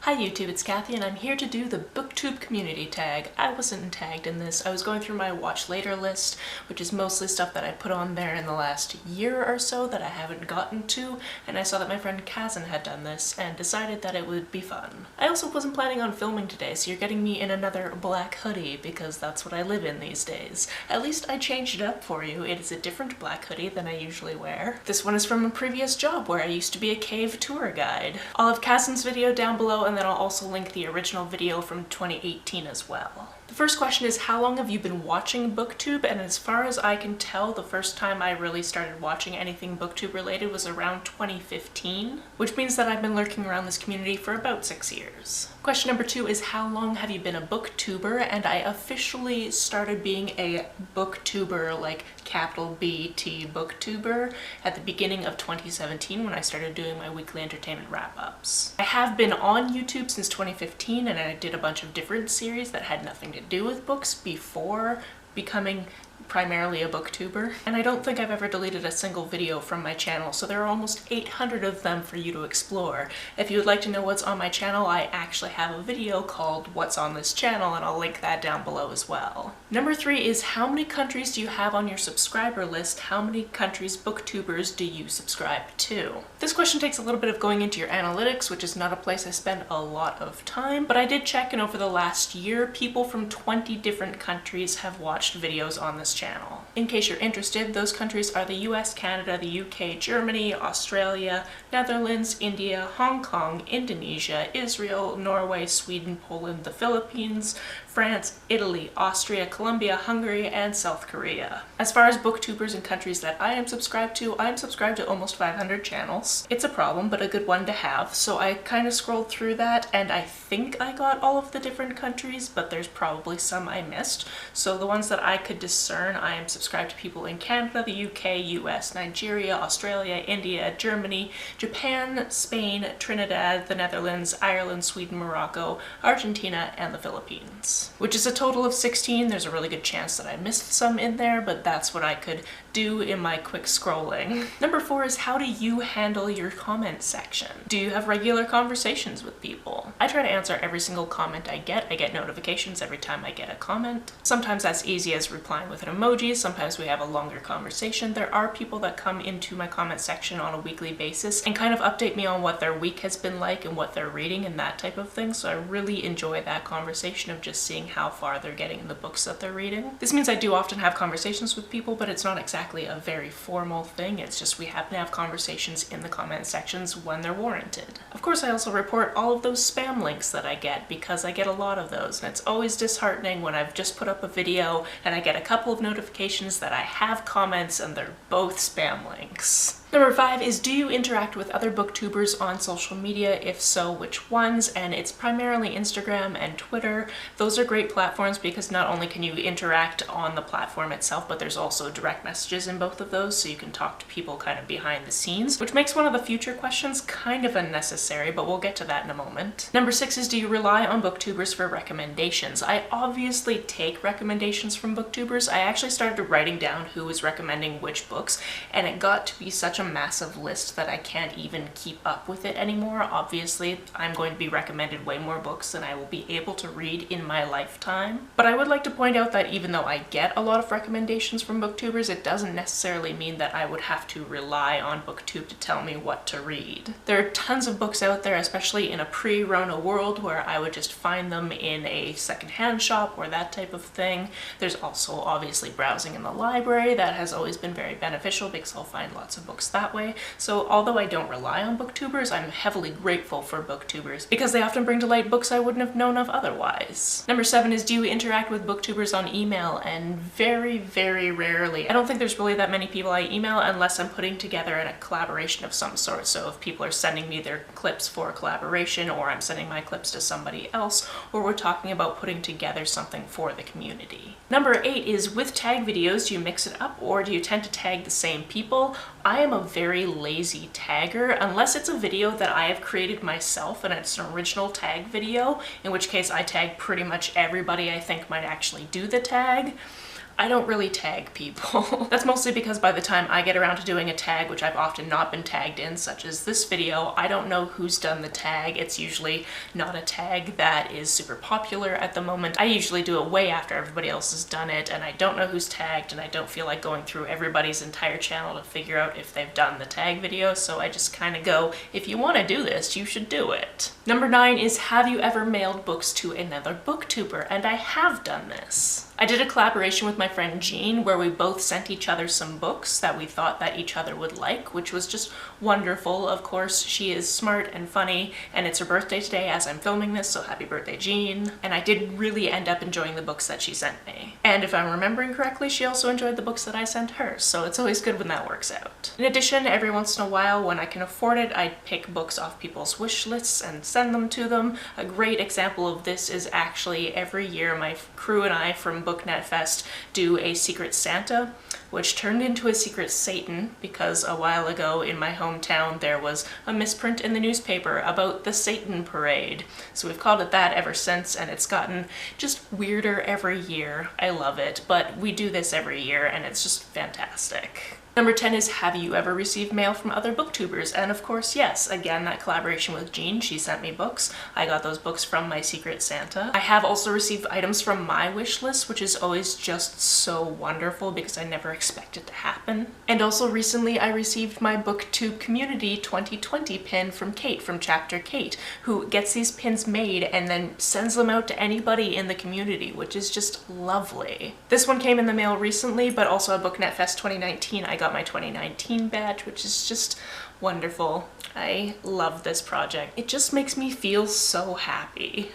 Hi YouTube, it's Kathy and I'm here to do the BookTube community tag. I wasn't tagged in this. I was going through my watch later list, which is mostly stuff that I put on there in the last year or so that I haven't gotten to, and I saw that my friend Kazan had done this and decided that it would be fun. I also wasn't planning on filming today, so you're getting me in another black hoodie because that's what I live in these days. At least I changed it up for you. It is a different black hoodie than I usually wear. This one is from a previous job where I used to be a cave tour guide. I'll have Kazan's video down below, and then I'll also link the original video from 2018 as well. The first question is, how long have you been watching BookTube? And as far as I can tell, the first time I really started watching anything BookTube related was around 2015, which means that I've been lurking around this community for about 6 years. Question number 2 is, how long have you been a booktuber? And I officially started being a booktuber, like capital B-T booktuber, at the beginning of 2017 when I started doing my weekly entertainment wrap-ups. I have been on YouTube since 2015 and I did a bunch of different series that had nothing to do with books before becoming primarily a booktuber, and I don't think I've ever deleted a single video from my channel, so there are almost 800 of them for you to explore. If you would like to know what's on my channel, I actually have a video called What's on This Channel, and I'll link that down below as well. Number 3 is, how many countries do you have on your subscriber list? How many countries booktubers do you subscribe to? This question takes a little bit of going into your analytics, which is not a place I spend a lot of time, but I did check, and over the last year, people from 20 different countries have watched videos on this channel. In case you're interested, those countries are the US, Canada, the UK, Germany, Australia, Netherlands, India, Hong Kong, Indonesia, Israel, Norway, Sweden, Poland, the Philippines, France, Italy, Austria, Colombia, Hungary, and South Korea. As far as booktubers in countries that I am subscribed to almost 500 channels. It's a problem, but a good one to have, so I kind of scrolled through that, and I think I got all of the different countries, but there's probably some I missed. So the ones that I could discern, I am subscribed to people in Canada, the UK, US, Nigeria, Australia, India, Germany, Japan, Spain, Trinidad, the Netherlands, Ireland, Sweden, Morocco, Argentina, and the Philippines. Which is a total of 16. There's a really good chance that I missed some in there, but that's what I could do in my quick scrolling. Number 4 is, how do you handle your comment section? Do you have regular conversations with people? I try to answer every single comment I get. I get notifications every time I get a comment. Sometimes that's easy as replying with an emoji. Sometimes we have a longer conversation. There are people that come into my comment section on a weekly basis and kind of update me on what their week has been like and what they're reading and that type of thing. So I really enjoy that conversation of just seeing how far they're getting in the books that they're reading. This means I do often have conversations with people, but it's not exactly a very formal thing. It's just we happen to have conversations in the comment sections when they're warranted. Of course, I also report all of those spam links that I get because I get a lot of those, and it's always disheartening when I've just put up a video and I get a couple of notifications that I have comments and they're both spam links. Number 5 is, do you interact with other booktubers on social media? If so, which ones? And it's primarily Instagram and Twitter. Those are great platforms because not only can you interact on the platform itself, but there's also direct messages in both of those, so you can talk to people kind of behind the scenes, which makes one of the future questions kind of unnecessary, but we'll get to that in a moment. Number 6 is, do you rely on booktubers for recommendations? I obviously take recommendations from booktubers. I actually started writing down who was recommending which books, and it got to be such a massive list that I can't even keep up with it anymore. Obviously, I'm going to be recommended way more books than I will be able to read in my lifetime. But I would like to point out that even though I get a lot of recommendations from booktubers, it doesn't necessarily mean that I would have to rely on BookTube to tell me what to read. There are tons of books out there, especially in a pre-Rona world, where I would just find them in a secondhand shop or that type of thing. There's also obviously browsing in the library. That has always been very beneficial because I'll find lots of books that way. So although I don't rely on booktubers, I'm heavily grateful for booktubers because they often bring to light books I wouldn't have known of otherwise. Number 7 is, do you interact with booktubers on email? And very, very rarely. I don't think there's really that many people I email unless I'm putting together a collaboration of some sort. So if people are sending me their clips for a collaboration, or I'm sending my clips to somebody else, or we're talking about putting together something for the community. Number 8 is, with tag videos, do you mix it up or do you tend to tag the same people? I am a very lazy tagger unless it's a video that I have created myself and it's an original tag video, in which case I tag pretty much everybody I think might actually do the tag. I don't really tag people. That's mostly because by the time I get around to doing a tag, which I've often not been tagged in, such as this video, I don't know who's done the tag. It's usually not a tag that is super popular at the moment. I usually do it way after everybody else has done it, and I don't know who's tagged, and I don't feel like going through everybody's entire channel to figure out if they've done the tag video, so I just kind of go, if you want to do this, you should do it. Number 9 is, have you ever mailed books to another booktuber? And I have done this. I did a collaboration with my friend Jean where we both sent each other some books that we thought that each other would like, which was just wonderful. Of course, she is smart and funny, and it's her birthday today as I'm filming this, so happy birthday, Jean. And I did really end up enjoying the books that she sent me. And if I'm remembering correctly, she also enjoyed the books that I sent her, so it's always good when that works out. In addition, every once in a while, when I can afford it, I pick books off people's wish lists and send them to them. A great example of this is actually every year my crew and I from BookNet Fest do a Secret Santa, which turned into a Secret Satan because a while ago in my hometown there was a misprint in the newspaper about the Satan Parade. So we've called it that ever since, and it's gotten just weirder every year. I love it, but we do this every year and it's just fantastic. Number 10 is, have you ever received mail from other booktubers? And of course, yes. Again, that collaboration with Jean, she sent me books. I got those books from my Secret Santa. I have also received items from my wish list, which is always just so wonderful because I never expect it to happen. And also recently I received my BookTube Community 2020 pin from Kate, from Chapter Kate, who gets these pins made and then sends them out to anybody in the community, which is just lovely. This one came in the mail recently, but also at BookNet Fest 2019 I got my 2019 badge, which is just wonderful. I love this project. It just makes me feel so happy.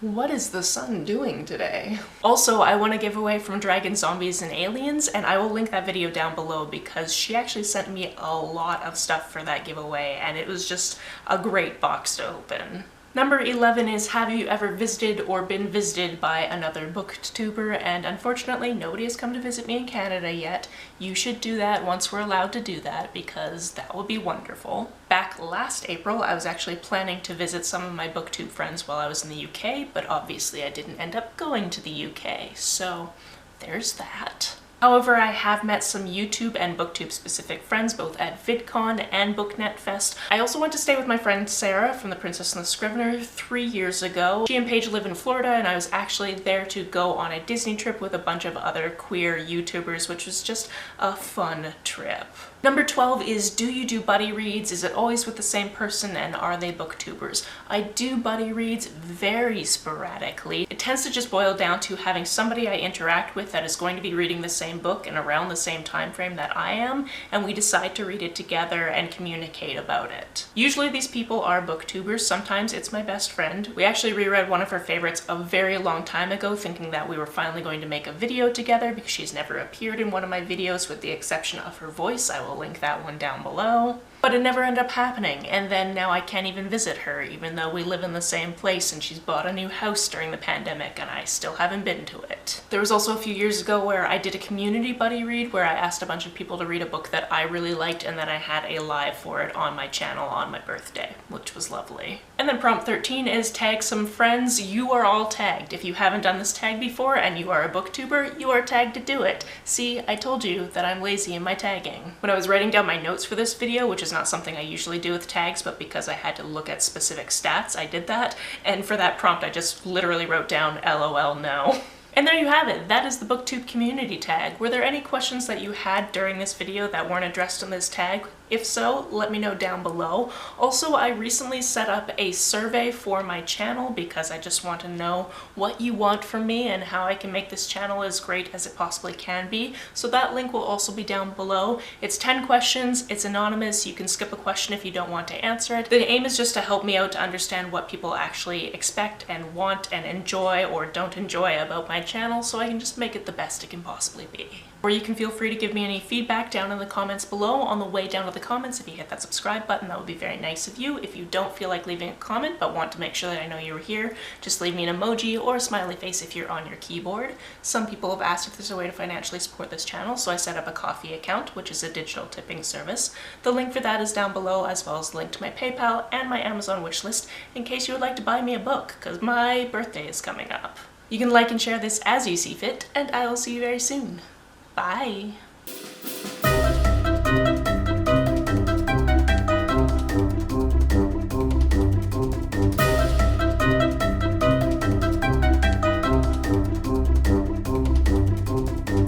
What is the sun doing today? Also, I want to give away from Dragons, Zombies, and Aliens, and I will link that video down below because she actually sent me a lot of stuff for that giveaway, and it was just a great box to open. Number 11 is, have you ever visited or been visited by another booktuber? And unfortunately, nobody has come to visit me in Canada yet. You should do that once we're allowed to do that because that would be wonderful. Back last April, I was actually planning to visit some of my booktube friends while I was in the UK, but obviously I didn't end up going to the UK, so there's that. However, I have met some YouTube and BookTube specific friends both at VidCon and BookNet Fest. I also went to stay with my friend Sarah from The Princess and the Scrivener 3 years ago. She and Paige live in Florida, and I was actually there to go on a Disney trip with a bunch of other queer YouTubers, which was just a fun trip. Number 12 is, do you do buddy reads? Is it always with the same person, and are they booktubers? I do buddy reads very sporadically. It tends to just boil down to having somebody I interact with that is going to be reading the same book and around the same time frame that I am, and we decide to read it together and communicate about it. Usually these people are booktubers. Sometimes it's my best friend. We actually reread one of her favorites a very long time ago, thinking that we were finally going to make a video together because she's never appeared in one of my videos with the exception of her voice. I will link that one down below. But it never ended up happening, and then now I can't even visit her, even though we live in the same place and she's bought a new house during the pandemic and I still haven't been to it. There was also a few years ago where I did a community buddy read where I asked a bunch of people to read a book that I really liked, and then I had a live for it on my channel on my birthday, which was lovely. And then prompt 13 is, tag some friends. You are all tagged. If you haven't done this tag before and you are a booktuber, you are tagged to do it. See, I told you that I'm lazy in my tagging. When I was writing down my notes for this video, which is not something I usually do with tags, but because I had to look at specific stats, I did that. And for that prompt, I just literally wrote down LOL no. And there you have it. That is the BookTube community tag. Were there any questions that you had during this video that weren't addressed in this tag? If so, let me know down below. Also, I recently set up a survey for my channel because I just want to know what you want from me and how I can make this channel as great as it possibly can be. So that link will also be down below. It's 10 questions, it's anonymous, you can skip a question if you don't want to answer it. The aim is just to help me out to understand what people actually expect and want and enjoy or don't enjoy about my channel, so I can just make it the best it can possibly be. Or you can feel free to give me any feedback down in the comments below. On the way down to the comments, if you hit that subscribe button, that would be very nice of you. If you don't feel like leaving a comment but want to make sure that I know you were here, just leave me an emoji or a smiley face if you're on your keyboard. Some people have asked if there's a way to financially support this channel, so I set up a Ko-fi account, which is a digital tipping service. The link for that is down below, as well as the link to my PayPal and my Amazon wishlist in case you would like to buy me a book, because my birthday is coming up. You can like and share this as you see fit, and I will see you very soon. Bye!